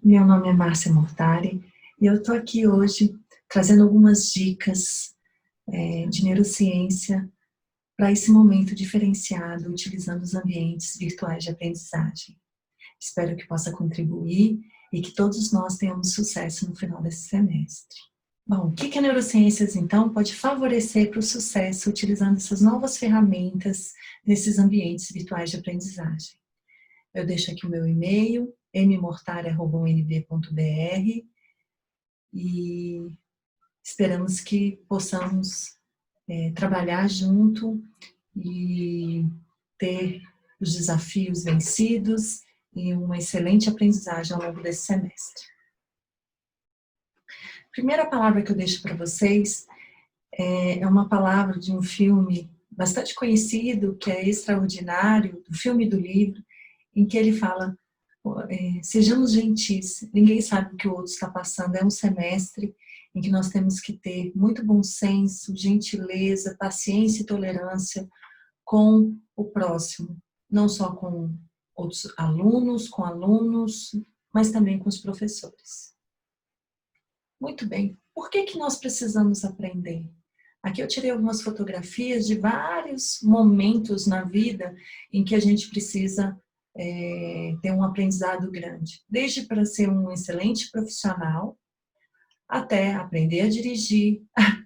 Meu nome é Márcia Mortari e eu estou aqui hoje trazendo algumas dicas de neurociência para esse momento diferenciado, utilizando os ambientes virtuais de aprendizagem. Espero que possa contribuir e que todos nós tenhamos sucesso no final desse semestre. Bom, o que a neurociências, então, pode favorecer para o sucesso utilizando essas novas ferramentas nesses ambientes virtuais de aprendizagem? Eu deixo aqui o meu e-mail, mmortari@unb.br, e esperamos que possamos trabalhar junto e ter os desafios vencidos e uma excelente aprendizagem ao longo desse semestre. A primeira palavra que eu deixo para vocês é uma palavra de um filme bastante conhecido, que é Extraordinário, do filme e do livro, em que ele fala: sejamos gentis, ninguém sabe o que o outro está passando. É um semestre em que nós temos que ter muito bom senso, gentileza, paciência e tolerância com o próximo, não só com outros alunos, mas também com os professores. Muito bem, por que nós precisamos aprender? Aqui eu tirei algumas fotografias de vários momentos na vida em que a gente precisa ter um aprendizado grande. Desde para ser um excelente profissional, até aprender a dirigir,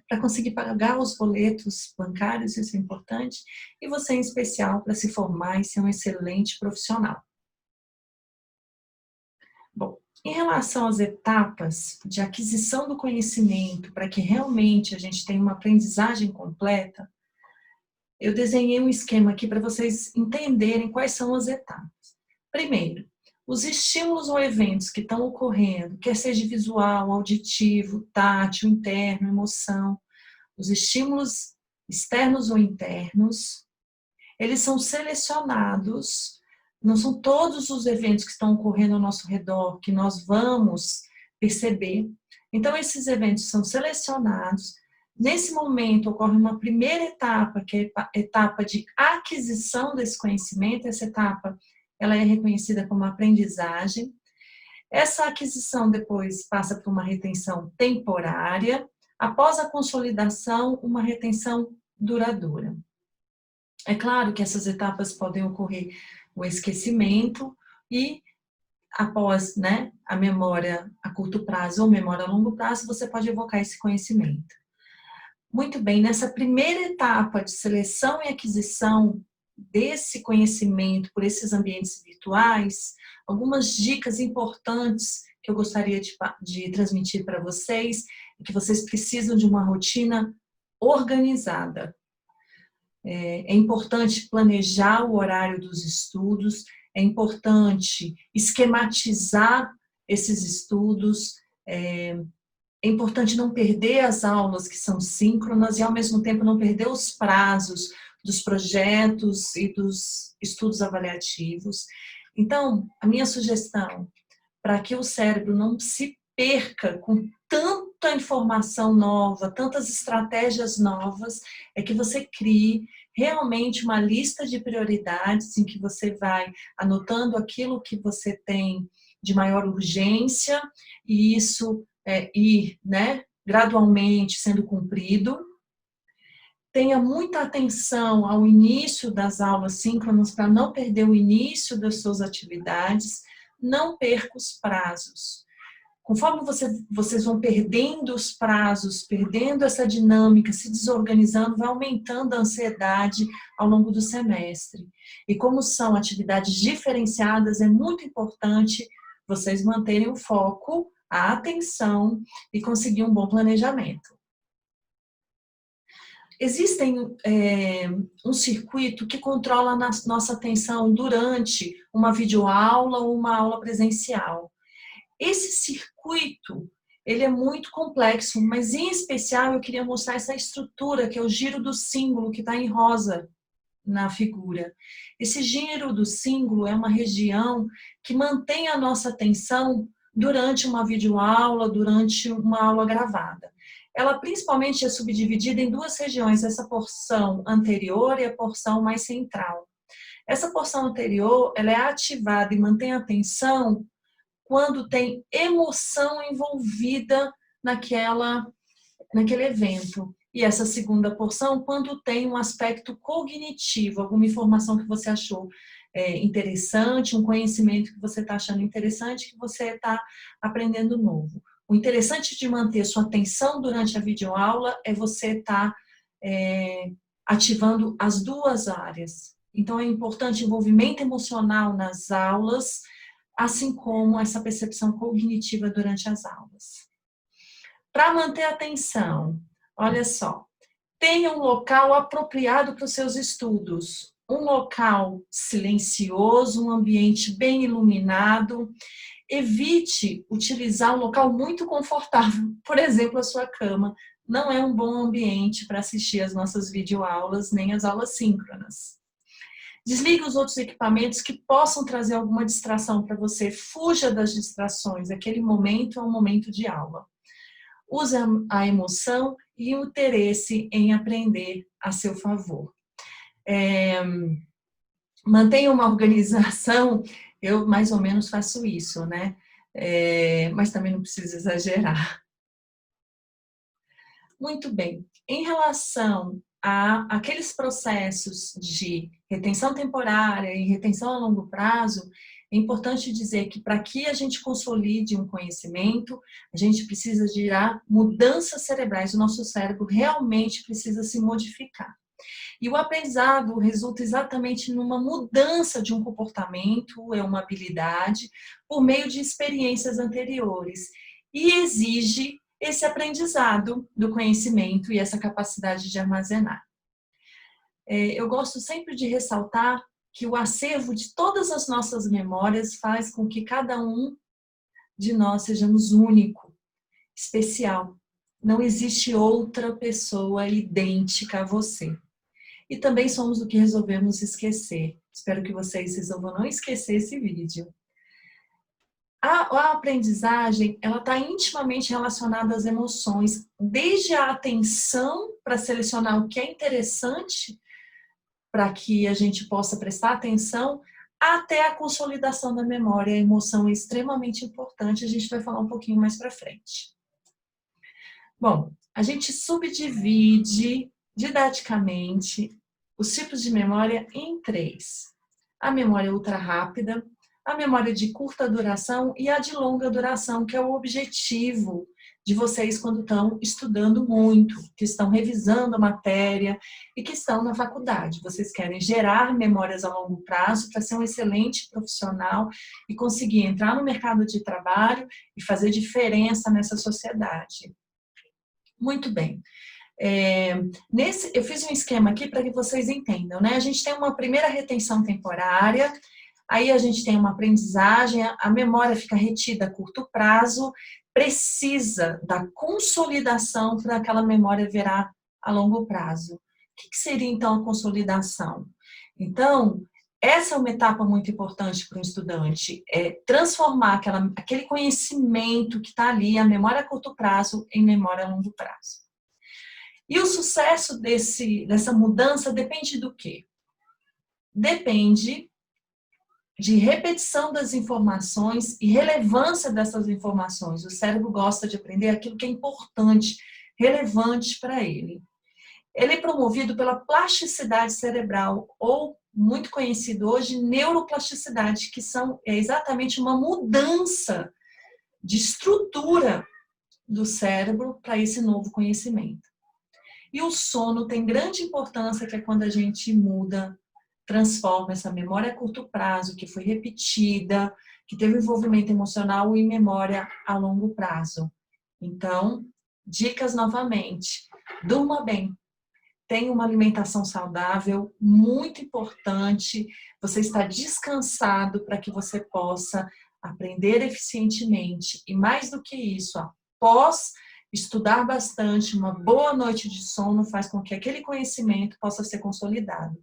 para conseguir pagar os boletos bancários, isso é importante, e você em especial para se formar e ser um excelente profissional. Bom, em relação às etapas de aquisição do conhecimento, para que realmente a gente tenha uma aprendizagem completa, eu desenhei um esquema aqui para vocês entenderem quais são as etapas. Primeiro, os estímulos ou eventos que estão ocorrendo, quer seja visual, auditivo, tátil, interno, emoção, os estímulos externos ou internos, eles são selecionados. Não são todos os eventos que estão ocorrendo ao nosso redor que nós vamos perceber. Então, esses eventos são selecionados. Nesse momento, ocorre uma primeira etapa, que é a etapa de aquisição desse conhecimento. Essa etapa ela é reconhecida como aprendizagem. Essa aquisição depois passa por uma retenção temporária. Após a consolidação, uma retenção duradoura. É claro que essas etapas podem ocorrer o esquecimento e após a memória a curto prazo ou memória a longo prazo, você pode evocar esse conhecimento. Muito bem, nessa primeira etapa de seleção e aquisição desse conhecimento por esses ambientes virtuais, algumas dicas importantes que eu gostaria de transmitir para vocês é que vocês precisam de uma rotina organizada. É importante planejar o horário dos estudos, é importante esquematizar esses estudos, é importante não perder as aulas que são síncronas e, ao mesmo tempo, não perder os prazos dos projetos e dos estudos avaliativos. Então, a minha sugestão, para que o cérebro não se perca com tanta informação nova, tantas estratégias novas, é que você crie realmente uma lista de prioridades em que você vai anotando aquilo que você tem de maior urgência e isso ir gradualmente sendo cumprido. Tenha muita atenção ao início das aulas síncronas para não perder o início das suas atividades. Não perca os prazos. Conforme vocês vão perdendo os prazos, perdendo essa dinâmica, se desorganizando, vai aumentando a ansiedade ao longo do semestre. E como são atividades diferenciadas, é muito importante vocês manterem o foco, a atenção e conseguir um bom planejamento. Existem um circuito que controla a nossa atenção durante uma videoaula ou uma aula presencial. Esse circuito, ele é muito complexo, mas em especial eu queria mostrar essa estrutura, que é o giro do símbolo, que está em rosa na figura. Esse giro do símbolo é uma região que mantém a nossa atenção durante uma videoaula, durante uma aula gravada. Ela principalmente é subdividida em duas regiões, essa porção anterior e a porção mais central. Essa porção anterior, ela é ativada e mantém a atenção quando tem emoção envolvida naquele evento. E essa segunda porção, quando tem um aspecto cognitivo, alguma informação que você achou interessante, um conhecimento que você está achando interessante, que você está aprendendo novo. O interessante de manter sua atenção durante a videoaula é você estar ativando as duas áreas. Então, é importante envolvimento emocional nas aulas, assim como essa percepção cognitiva durante as aulas. Para manter a atenção, olha só, tenha um local apropriado para os seus estudos, um local silencioso, um ambiente bem iluminado. Evite utilizar um local muito confortável, por exemplo, a sua cama. Não é um bom ambiente para assistir as nossas videoaulas, nem as aulas síncronas. Desligue os outros equipamentos que possam trazer alguma distração para você. Fuja das distrações. Aquele momento é um momento de aula. Use a emoção e o interesse em aprender a seu favor. Mantenha uma organização, eu mais ou menos faço isso, né? Mas também não precisa exagerar. Muito bem. Em relação a aqueles processos de retenção temporária e retenção a longo prazo, é importante dizer que para que a gente consolide um conhecimento, a gente precisa gerar mudanças cerebrais. O nosso cérebro realmente precisa se modificar. E o aprendizado resulta exatamente numa mudança de um comportamento, é uma habilidade, por meio de experiências anteriores. E exige esse aprendizado do conhecimento e essa capacidade de armazenar. Eu gosto sempre de ressaltar que o acervo de todas as nossas memórias faz com que cada um de nós sejamos único, especial. Não existe outra pessoa idêntica a você. E também somos o que resolvemos esquecer. Espero que vocês resolvam não esquecer esse vídeo. A aprendizagem, ela está intimamente relacionada às emoções, desde a atenção para selecionar o que é interessante, para que a gente possa prestar atenção, até a consolidação da memória. A emoção é extremamente importante, a gente vai falar um pouquinho mais para frente. Bom, a gente subdivide didaticamente os tipos de memória em 3. A memória ultra rápida, a memória de curta duração e a de longa duração, que é o objetivo de vocês quando estão estudando muito, que estão revisando a matéria e que estão na faculdade. Vocês querem gerar memórias a longo prazo para ser um excelente profissional e conseguir entrar no mercado de trabalho e fazer diferença nessa sociedade. Muito bem. Eu fiz um esquema aqui para que vocês entendam, né? A gente tem uma primeira retenção temporária, aí a gente tem uma aprendizagem, a memória fica retida a curto prazo, precisa da consolidação para aquela memória virar a longo prazo. O que seria então a consolidação? Então, essa é uma etapa muito importante para o estudante, é transformar aquele conhecimento que está ali, a memória a curto prazo, em memória a longo prazo. E o sucesso dessa mudança depende do quê? Depende de repetição das informações e relevância dessas informações. O cérebro gosta de aprender aquilo que é importante, relevante para ele. Ele é promovido pela plasticidade cerebral, ou muito conhecido hoje, neuroplasticidade, que é exatamente uma mudança de estrutura do cérebro para esse novo conhecimento. E o sono tem grande importância, que é quando a gente muda, transforma essa memória a curto prazo, que foi repetida, que teve envolvimento emocional, em memória a longo prazo. Então, dicas novamente. Durma bem. Tenha uma alimentação saudável, muito importante. Você está descansado para que você possa aprender eficientemente. E mais do que isso, após estudar bastante, uma boa noite de sono faz com que aquele conhecimento possa ser consolidado.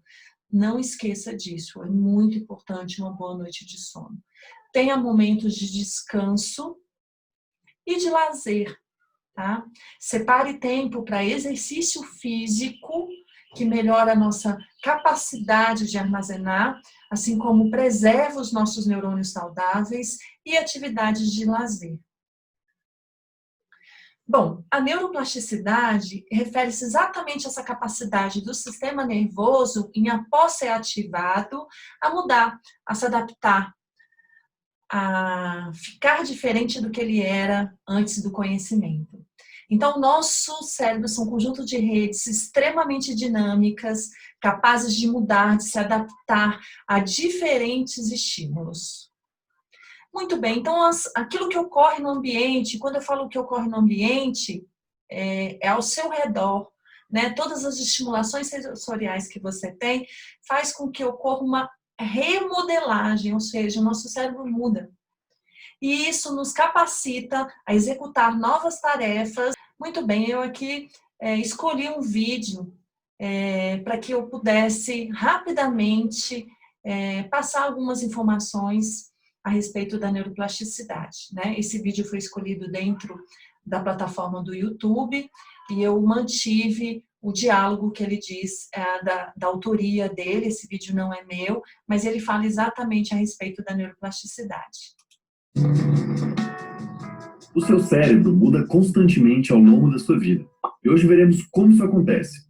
Não esqueça disso, é muito importante uma boa noite de sono. Tenha momentos de descanso e de lazer, tá? Separe tempo para exercício físico, que melhora a nossa capacidade de armazenar, assim como preserva os nossos neurônios saudáveis e atividades de lazer. Bom, a neuroplasticidade refere-se exatamente a essa capacidade do sistema nervoso, em após ser ativado, a mudar, a se adaptar, a ficar diferente do que ele era antes do conhecimento. Então, nossos cérebros são um conjunto de redes extremamente dinâmicas, capazes de mudar, de se adaptar a diferentes estímulos. Muito bem, então aquilo que ocorre no ambiente, quando eu falo que ocorre no ambiente, é ao seu redor, né? Todas as estimulações sensoriais que você tem faz com que ocorra uma remodelagem, ou seja, o nosso cérebro muda. E isso nos capacita a executar novas tarefas. Muito bem, eu aqui escolhi um vídeo para que eu pudesse rapidamente passar algumas informações a respeito da neuroplasticidade, né? Esse vídeo foi escolhido dentro da plataforma do YouTube e eu mantive o diálogo que ele diz da autoria dele. Esse vídeo não é meu, mas ele fala exatamente a respeito da neuroplasticidade. O seu cérebro muda constantemente ao longo da sua vida. E hoje veremos como isso acontece.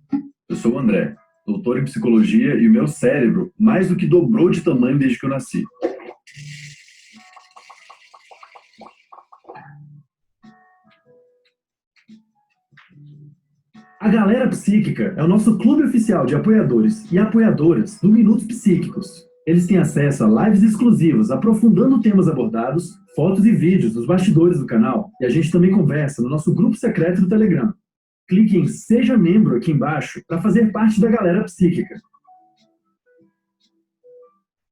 Eu sou o André, doutor em psicologia, e o meu cérebro mais do que dobrou de tamanho desde que eu nasci. A Galera Psíquica é o nosso clube oficial de apoiadores e apoiadoras do Minutos Psíquicos. Eles têm acesso a lives exclusivas, aprofundando temas abordados, fotos e vídeos dos bastidores do canal, e a gente também conversa no nosso grupo secreto do Telegram. Clique em Seja Membro aqui embaixo para fazer parte da Galera Psíquica.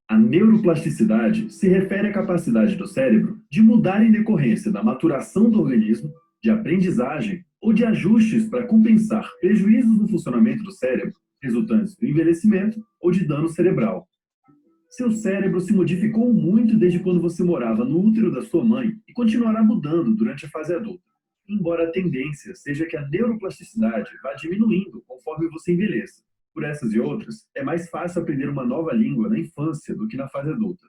A neuroplasticidade se refere à capacidade do cérebro de mudar em decorrência da maturação do organismo, de aprendizagem ou de ajustes para compensar prejuízos no funcionamento do cérebro, resultantes do envelhecimento ou de dano cerebral. Seu cérebro se modificou muito desde quando você morava no útero da sua mãe e continuará mudando durante a fase adulta, embora a tendência seja que a neuroplasticidade vá diminuindo conforme você envelheça. Por essas e outras, é mais fácil aprender uma nova língua na infância do que na fase adulta.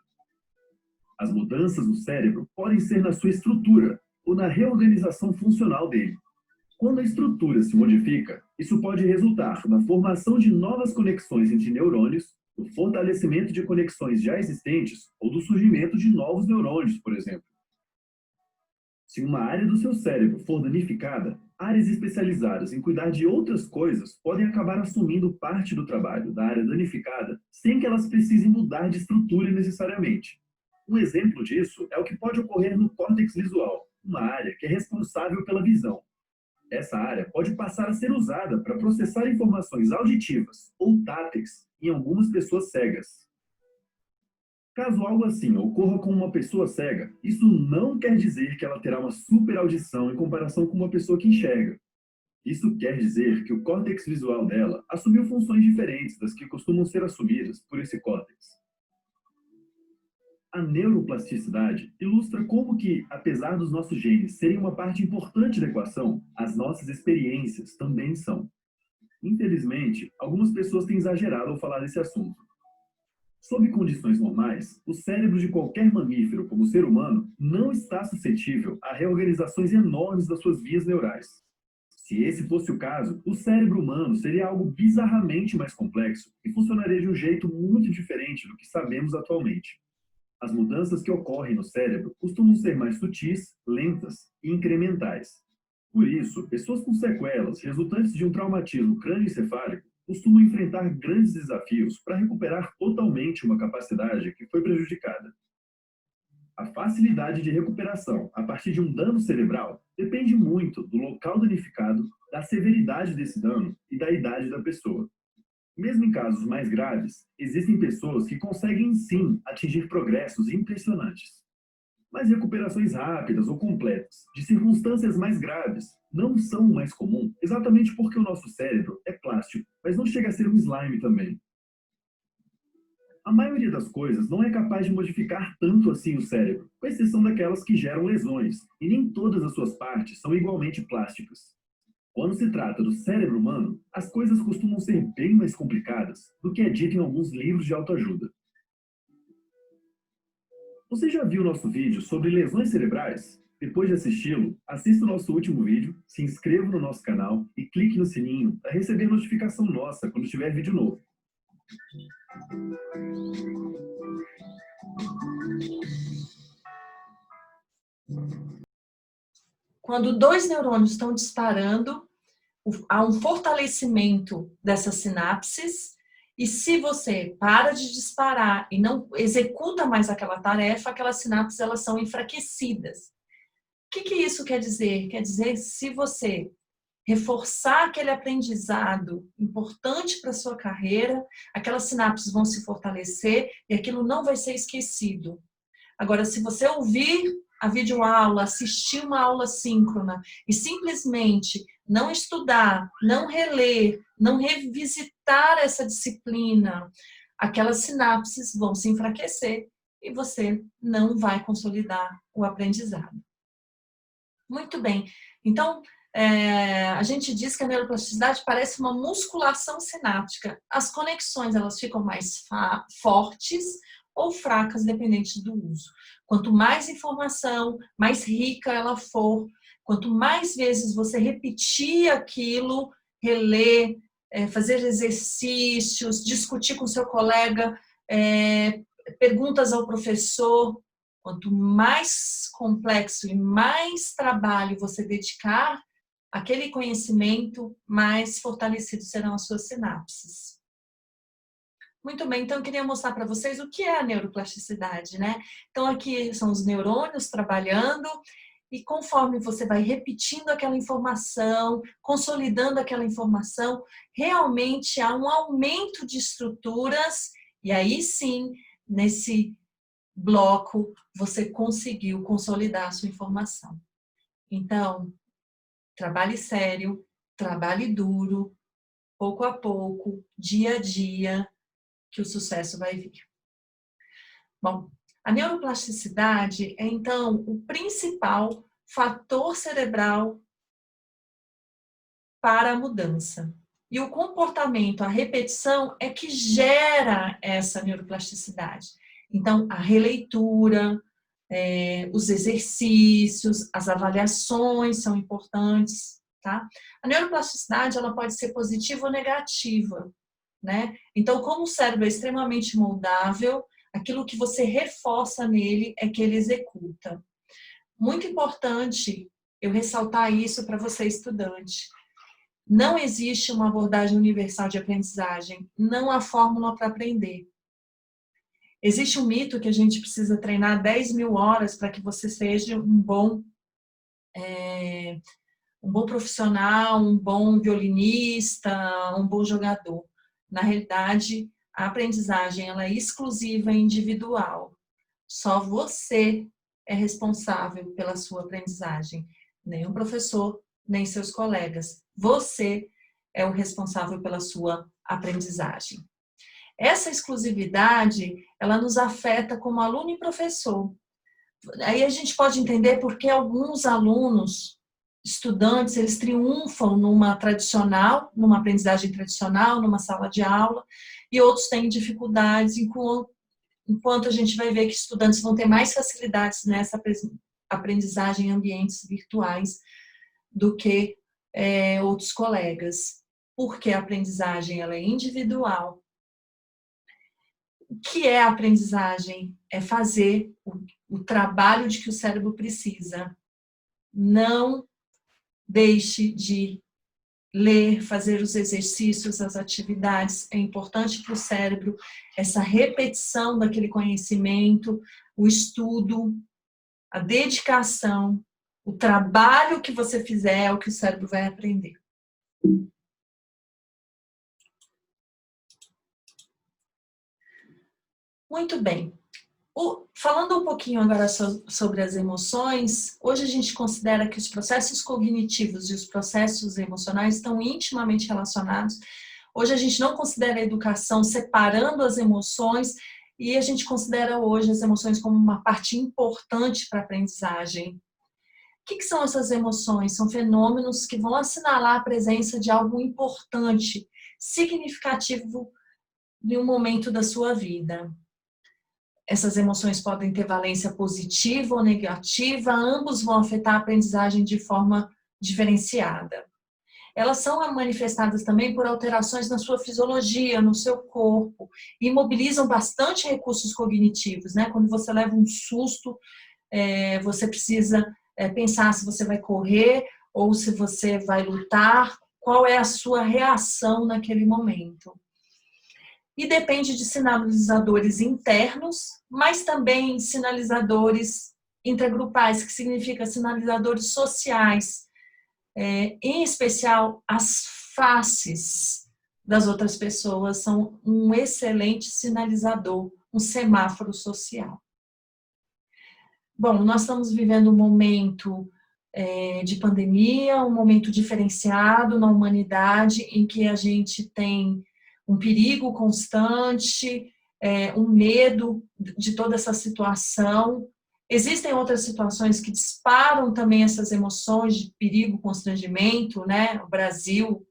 As mudanças no cérebro podem ser na sua estrutura ou na reorganização funcional dele. Quando a estrutura se modifica, isso pode resultar na formação de novas conexões entre neurônios, do fortalecimento de conexões já existentes ou do surgimento de novos neurônios, por exemplo. Se uma área do seu cérebro for danificada, áreas especializadas em cuidar de outras coisas podem acabar assumindo parte do trabalho da área danificada sem que elas precisem mudar de estrutura necessariamente. Um exemplo disso é o que pode ocorrer no córtex visual, uma área que é responsável pela visão. Essa área pode passar a ser usada para processar informações auditivas ou táteis em algumas pessoas cegas. Caso algo assim ocorra com uma pessoa cega, isso não quer dizer que ela terá uma super audição em comparação com uma pessoa que enxerga. Isso quer dizer que o córtex visual dela assumiu funções diferentes das que costumam ser assumidas por esse córtex. A neuroplasticidade ilustra como que, apesar dos nossos genes serem uma parte importante da equação, as nossas experiências também são. Infelizmente, algumas pessoas têm exagerado ao falar desse assunto. Sob condições normais, o cérebro de qualquer mamífero, como o ser humano, não está suscetível a reorganizações enormes das suas vias neurais. Se esse fosse o caso, o cérebro humano seria algo bizarramente mais complexo e funcionaria de um jeito muito diferente do que sabemos atualmente. As mudanças que ocorrem no cérebro costumam ser mais sutis, lentas e incrementais. Por isso, pessoas com sequelas resultantes de um traumatismo crânioencefálico costumam enfrentar grandes desafios para recuperar totalmente uma capacidade que foi prejudicada. A facilidade de recuperação a partir de um dano cerebral depende muito do local danificado, da severidade desse dano e da idade da pessoa. Mesmo em casos mais graves, existem pessoas que conseguem sim atingir progressos impressionantes. Mas recuperações rápidas ou completas de circunstâncias mais graves não são o mais comum, exatamente porque o nosso cérebro é plástico, mas não chega a ser um slime também. A maioria das coisas não é capaz de modificar tanto assim o cérebro, com exceção daquelas que geram lesões, e nem todas as suas partes são igualmente plásticas. Quando se trata do cérebro humano, as coisas costumam ser bem mais complicadas do que é dito em alguns livros de autoajuda. Você já viu nosso vídeo sobre lesões cerebrais? Depois de assisti-lo, assista o nosso último vídeo, se inscreva no nosso canal e clique no sininho para receber notificação nossa quando tiver vídeo novo. Quando dois neurônios estão disparando, há um fortalecimento dessas sinapses, e se você para de disparar e não executa mais aquela tarefa, aquelas sinapses elas são enfraquecidas. O que isso quer dizer? Quer dizer, se você reforçar aquele aprendizado importante para a sua carreira, aquelas sinapses vão se fortalecer e aquilo não vai ser esquecido. Agora, se você ouvir a videoaula, assistir uma aula síncrona e simplesmente não estudar, não reler, não revisitar essa disciplina, aquelas sinapses vão se enfraquecer e você não vai consolidar o aprendizado. Muito bem. Então, a gente diz que a neuroplasticidade parece uma musculação sináptica. As conexões elas ficam mais fortes ou fracas, dependente do uso. Quanto mais informação, mais rica ela for, quanto mais vezes você repetir aquilo, reler, fazer exercícios, discutir com seu colega, perguntas ao professor, quanto mais complexo e mais trabalho você dedicar àquele conhecimento, mais fortalecidos serão as suas sinapses. Muito bem, então eu queria mostrar para vocês o que é a neuroplasticidade, né? Então aqui são os neurônios trabalhando e conforme você vai repetindo aquela informação, consolidando aquela informação, realmente há um aumento de estruturas e aí sim, nesse bloco, você conseguiu consolidar a sua informação. Então, trabalhe sério, trabalhe duro, pouco a pouco, dia a dia, que o sucesso vai vir. Bom, a neuroplasticidade é, então, o principal fator cerebral para a mudança. E o comportamento, a repetição, é que gera essa neuroplasticidade. Então, a releitura, os exercícios, as avaliações são importantes, tá? A neuroplasticidade, ela pode ser positiva ou negativa, né? Então, como o cérebro é extremamente moldável, aquilo que você reforça nele é que ele executa. Muito importante eu ressaltar isso para você, estudante. Não existe uma abordagem universal de aprendizagem, não há fórmula para aprender. Existe um mito que a gente precisa treinar 10.000 horas para que você seja um bom profissional, um bom violinista, um bom jogador. Na realidade, a aprendizagem ela é exclusiva e individual. Só você é responsável pela sua aprendizagem. Nem o professor, nem seus colegas. Você é o responsável pela sua aprendizagem. Essa exclusividade, ela nos afeta como aluno e professor. Aí a gente pode entender por que alguns alunos, estudantes, eles triunfam numa aprendizagem tradicional, numa sala de aula, e outros têm dificuldades, enquanto a gente vai ver que estudantes vão ter mais facilidades nessa aprendizagem em ambientes virtuais do que outros colegas. Porque a aprendizagem ela é individual. O que é a aprendizagem? É fazer o trabalho de que o cérebro precisa. Não deixe de ler, fazer os exercícios, as atividades. É importante para o cérebro essa repetição daquele conhecimento, o estudo, a dedicação, o trabalho que você fizer é o que o cérebro vai aprender. Muito bem. Falando um pouquinho agora sobre as emoções, hoje a gente considera que os processos cognitivos e os processos emocionais estão intimamente relacionados. Hoje a gente não considera a educação separando as emoções e a gente considera hoje as emoções como uma parte importante para a aprendizagem. que são essas emoções? São fenômenos que vão assinalar a presença de algo importante, significativo em um momento da sua vida. Essas emoções podem ter valência positiva ou negativa, ambos vão afetar a aprendizagem de forma diferenciada. Elas são manifestadas também por alterações na sua fisiologia, no seu corpo, e mobilizam bastante recursos cognitivos, né? Quando você leva um susto, você precisa pensar se você vai correr ou se você vai lutar, qual é a sua reação naquele momento. E depende de sinalizadores internos, mas também sinalizadores intragrupais, que significa sinalizadores sociais, em especial as faces das outras pessoas são um excelente sinalizador, um semáforo social. Bom, nós estamos vivendo um momento de pandemia, um momento diferenciado na humanidade, em que a gente tem um perigo constante, um medo de toda essa situação. Existem outras situações que disparam também essas emoções de perigo, constrangimento, né? O Brasil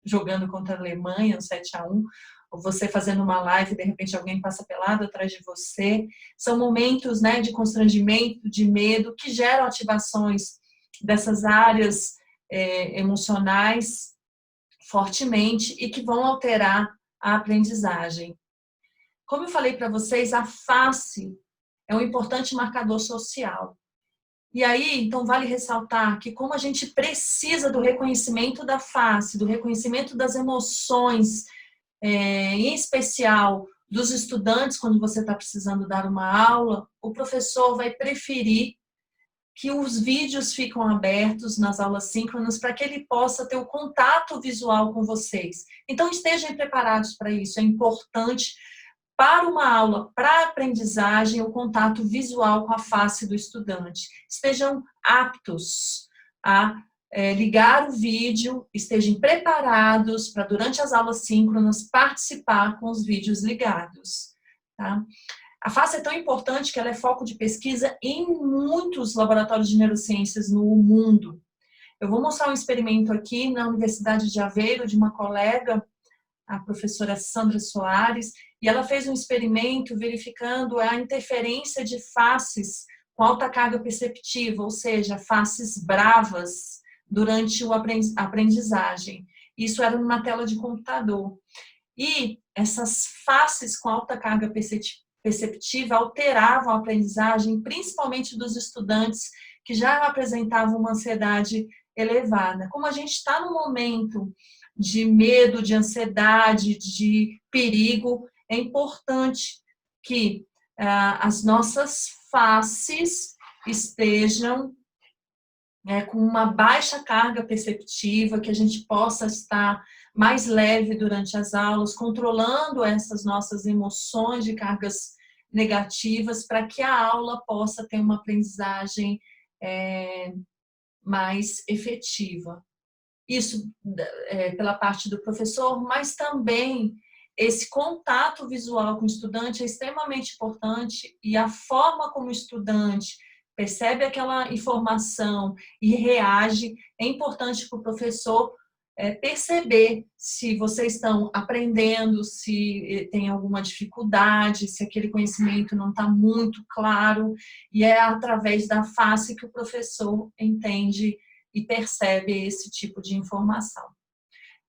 jogando contra a Alemanha, 7-1, ou você fazendo uma live, de repente alguém passa pelado atrás de você. São momentos, né, de constrangimento, de medo, que geram ativações dessas áreas emocionais fortemente e que vão alterar a aprendizagem. Como eu falei para vocês, a face é um importante marcador social. E aí, então, vale ressaltar que como a gente precisa do reconhecimento da face, do reconhecimento das emoções, em especial dos estudantes, quando você está precisando dar uma aula, o professor vai preferir que os vídeos ficam abertos nas aulas síncronas para que ele possa ter o contato visual com vocês. Então, estejam preparados para isso. É importante para uma aula, para a aprendizagem, o contato visual com a face do estudante. Estejam aptos a ligar o vídeo, estejam preparados para, durante as aulas síncronas, participar com os vídeos ligados. Tá? A face é tão importante que ela é foco de pesquisa em muitos laboratórios de neurociências no mundo. Eu vou mostrar um experimento aqui na Universidade de Aveiro, de uma colega, a professora Sandra Soares, e ela fez um experimento verificando a interferência de faces com alta carga perceptiva, ou seja, faces bravas durante a aprendizagem. Isso era numa tela de computador. E essas faces com alta carga perceptiva alteravam a aprendizagem, principalmente dos estudantes que já apresentavam uma ansiedade elevada. Como a gente está no momento de medo, de ansiedade, de perigo, é importante que as nossas faces estejam com uma baixa carga perceptiva, que a gente possa estar mais leve durante as aulas, controlando essas nossas emoções de cargas negativas, para que a aula possa ter uma aprendizagem mais efetiva. Isso pela parte do professor, mas também esse contato visual com o estudante é extremamente importante, e a forma como o estudante percebe aquela informação e reage é importante para o professor perceber se vocês estão aprendendo, se tem alguma dificuldade, se aquele conhecimento não está muito claro, e é através da face que o professor entende e percebe esse tipo de informação.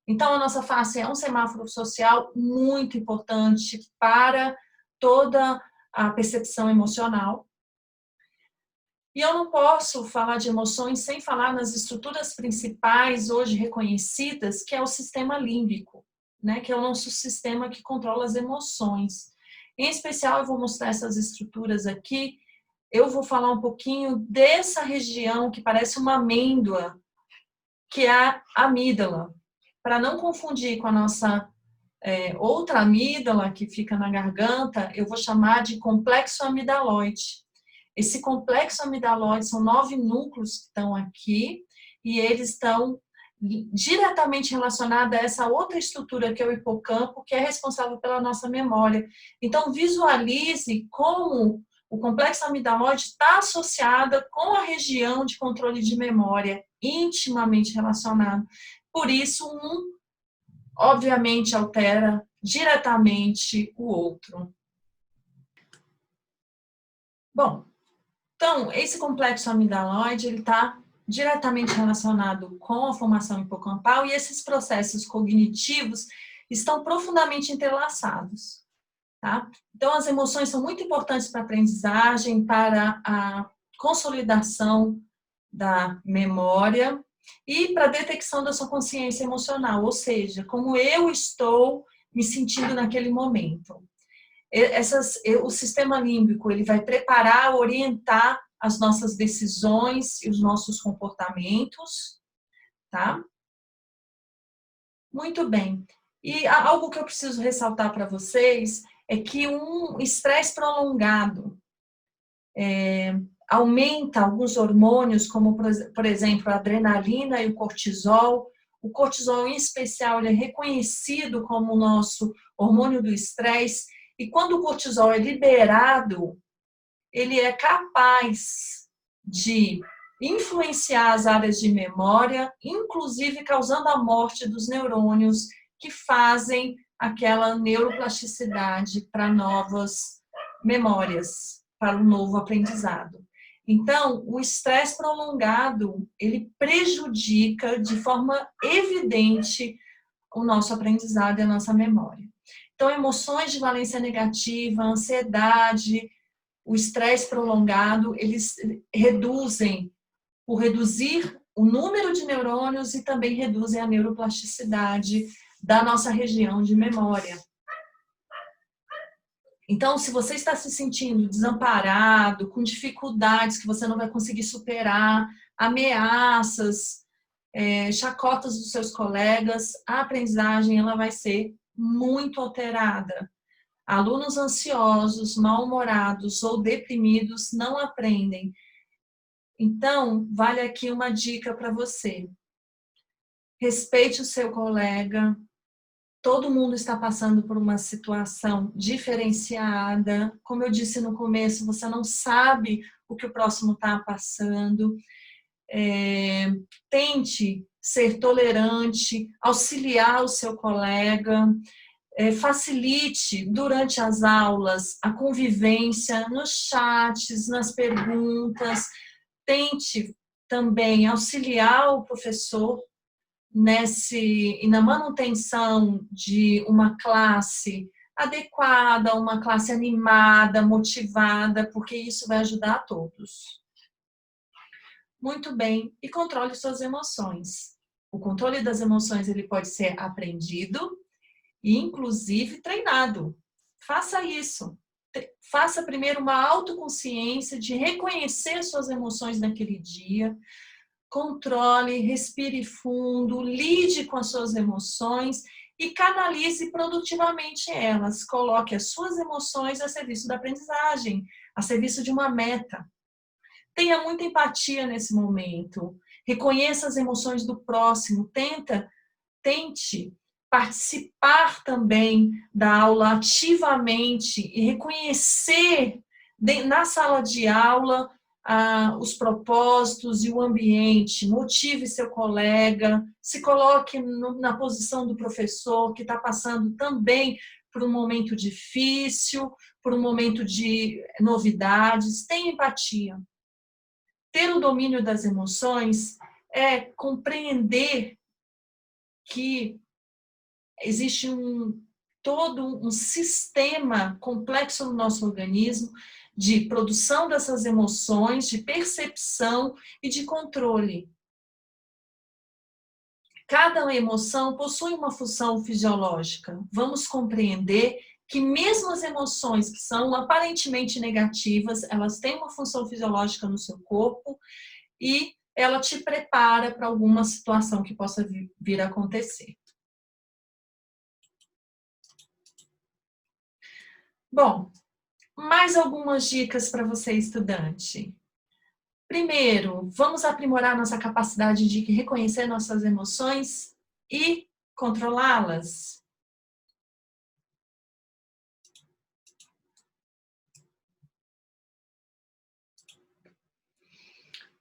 Então, a nossa face é um semáforo social muito importante para toda a percepção emocional. E eu não posso falar de emoções sem falar nas estruturas principais hoje reconhecidas, que é o sistema límbico, né? Que é o nosso sistema que controla as emoções. Em especial, eu vou mostrar essas estruturas aqui. Eu vou falar um pouquinho dessa região que parece uma amêndoa, que é a amígdala. Para não confundir com a nossa outra amígdala que fica na garganta, eu vou chamar de complexo amidaloide. Esse complexo amidaloide são 9 núcleos que estão aqui, e eles estão diretamente relacionados a essa outra estrutura que é o hipocampo, que é responsável pela nossa memória. Então, visualize como O complexo amidalóide está associado com a região de controle de memória, intimamente relacionado. Por isso, um, obviamente, altera diretamente o outro. Bom, então, esse complexo amidalóide, ele está diretamente relacionado com a formação hipocampal e esses processos cognitivos estão profundamente entrelaçados. Tá? Então, as emoções são muito importantes para a aprendizagem, para a consolidação da memória e para a detecção da sua consciência emocional, ou seja, como eu estou me sentindo naquele momento. O sistema límbico ele vai preparar, orientar as nossas decisões e os nossos comportamentos, tá? Muito bem. E algo que eu preciso ressaltar para vocês é que um estresse prolongado aumenta alguns hormônios, como, por exemplo, a adrenalina e o cortisol. O cortisol, em especial, ele é reconhecido como o nosso hormônio do estresse. E quando o cortisol é liberado, ele é capaz de influenciar as áreas de memória, inclusive causando a morte dos neurônios que fazem aquela neuroplasticidade para novas memórias, para um novo aprendizado. Então, o estresse prolongado, ele prejudica de forma evidente o nosso aprendizado e a nossa memória. Então, emoções de valência negativa, ansiedade, o estresse prolongado, eles reduzem, por reduzir o número de neurônios e também reduzem a neuroplasticidade da nossa região de memória. Então, se você está se sentindo desamparado, com dificuldades que você não vai conseguir superar, ameaças, chacotas dos seus colegas, a aprendizagem ela vai ser muito alterada. Alunos ansiosos, mal-humorados ou deprimidos não aprendem. Então, vale aqui uma dica para você. Respeite o seu colega. Todo mundo está passando por uma situação diferenciada. Como eu disse no começo, você não sabe o que o próximo está passando. Tente ser tolerante, auxiliar o seu colega. Facilite durante as aulas a convivência nos chats, nas perguntas. Tente também auxiliar o professor na manutenção de uma classe adequada, uma classe animada, motivada, porque isso vai ajudar a todos. Muito bem, e controle suas emoções. O controle das emoções ele pode ser aprendido e, inclusive, treinado. Faça isso. Faça primeiro uma autoconsciência de reconhecer suas emoções naquele dia. Controle, respire fundo, lide com as suas emoções e canalize produtivamente elas. Coloque as suas emoções a serviço da aprendizagem, a serviço de uma meta. Tenha muita empatia nesse momento. Reconheça as emoções do próximo. Tente participar também da aula ativamente e reconhecer na sala de aula os propósitos e o ambiente. Motive seu colega, se coloque na posição do professor que está passando também por um momento difícil, por um momento de novidades. Tenha empatia. Ter o domínio das emoções é compreender que existe todo um sistema complexo no nosso organismo de produção dessas emoções, de percepção e de controle. Cada emoção possui uma função fisiológica. Vamos compreender que mesmo as emoções que são aparentemente negativas, elas têm uma função fisiológica no seu corpo e ela te prepara para alguma situação que possa vir a acontecer. Bom, mais algumas dicas para você, estudante. Primeiro, vamos aprimorar nossa capacidade de reconhecer nossas emoções e controlá-las.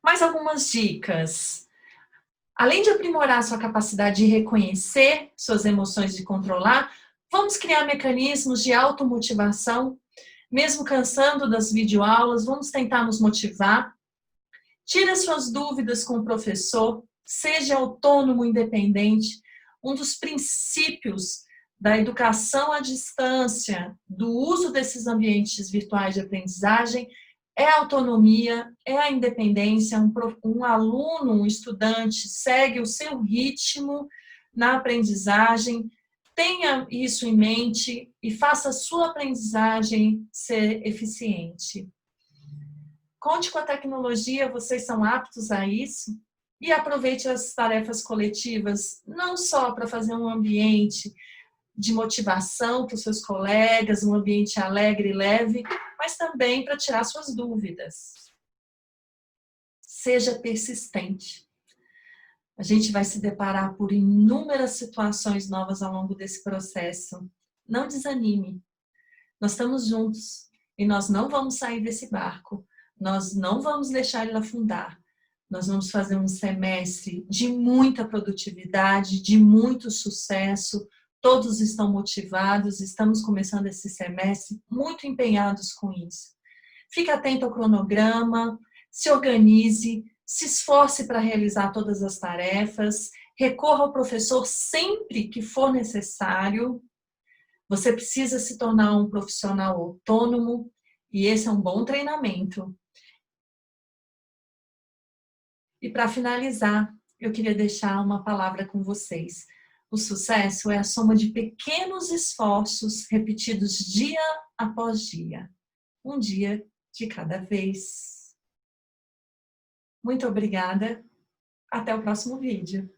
Mais algumas dicas. Além de aprimorar sua capacidade de reconhecer suas emoções e de controlar, vamos criar mecanismos de automotivação. Mesmo cansando das videoaulas, vamos tentar nos motivar. Tire as suas dúvidas com o professor, seja autônomo e independente. Um dos princípios da educação à distância, do uso desses ambientes virtuais de aprendizagem, é a autonomia, é a independência. Um aluno, um estudante, segue o seu ritmo na aprendizagem. Tenha isso em mente e faça a sua aprendizagem ser eficiente. Conte com a tecnologia, vocês são aptos a isso. E aproveite as tarefas coletivas, não só para fazer um ambiente de motivação para os seus colegas, um ambiente alegre e leve, mas também para tirar suas dúvidas. Seja persistente. A gente vai se deparar por inúmeras situações novas ao longo desse processo. Não desanime. Nós estamos juntos e nós não vamos sair desse barco. Nós não vamos deixar ele afundar. Nós vamos fazer um semestre de muita produtividade, de muito sucesso. Todos estão motivados, estamos começando esse semestre muito empenhados com isso. Fique atento ao cronograma, se organize, se esforce para realizar todas as tarefas, recorra ao professor sempre que for necessário. Você precisa se tornar um profissional autônomo e esse é um bom treinamento. E para finalizar, eu queria deixar uma palavra com vocês. O sucesso é a soma de pequenos esforços repetidos dia após dia. Um dia de cada vez. Muito obrigada. Até o próximo vídeo.